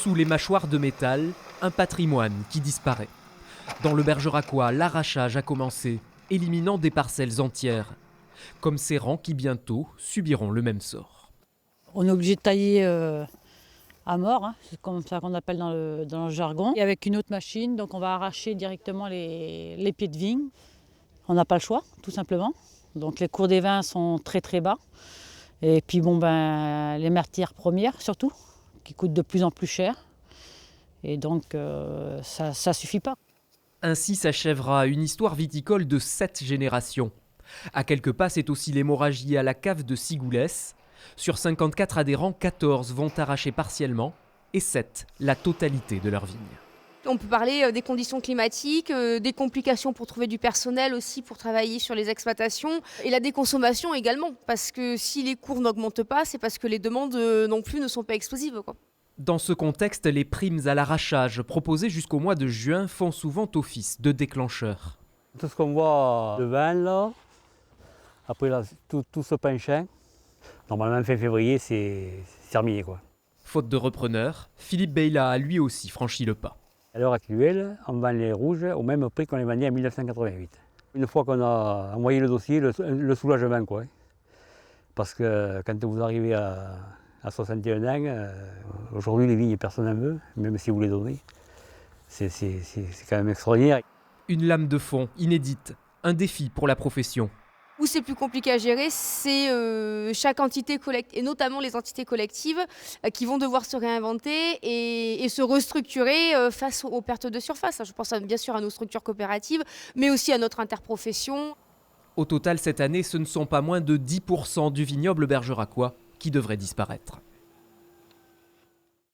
Sous les mâchoires de métal, un patrimoine qui disparaît. Dans le Bergeracois, l'arrachage a commencé, éliminant des parcelles entières. Comme ces rangs qui bientôt subiront le même sort. On est obligé de tailler à mort, hein, c'est comme ça qu'on appelle dans le jargon. Et avec une autre machine, donc on va arracher directement les pieds de vigne. On n'a pas le choix, tout simplement. Donc les cours des vins sont très très bas. Et puis les matières premières surtout, qui coûtent de plus en plus cher. Et donc ça ne suffit pas. Ainsi s'achèvera une histoire viticole de 7 générations. À quelques pas, c'est aussi l'hémorragie à la cave de Sigoulès. Sur 54 adhérents, 14 vont arracher partiellement et 7 la totalité de leur vigne. On peut parler des conditions climatiques, des complications pour trouver du personnel aussi pour travailler sur les exploitations et la déconsommation également. Parce que si les cours n'augmentent pas, c'est parce que les demandes non plus ne sont pas explosives, quoi. Dans ce contexte, les primes à l'arrachage proposées jusqu'au mois de juin font souvent office de déclencheur. Tout ce qu'on voit, le vin là, après là, tout ce pain-chien, normalement fin février c'est terminé quoi. Faute de repreneur, Philippe Beyla a lui aussi franchi le pas. À l'heure actuelle, on vend les rouges au même prix qu'on les vendait en 1988. Une fois qu'on a envoyé le dossier, le soulagement quoi. Parce que quand vous arrivez à 61 ans, aujourd'hui les vignes personne n'en veut, même si vous les donnez. C'est quand même extraordinaire. Une lame de fond inédite, un défi pour la profession. Où c'est plus compliqué à gérer, c'est chaque entité collective, et notamment les entités collectives, qui vont devoir se réinventer et se restructurer face aux pertes de surface. Je pense bien sûr à nos structures coopératives, mais aussi à notre interprofession. Au total, cette année, ce ne sont pas moins de 10% du vignoble bergeracois qui devrait disparaître.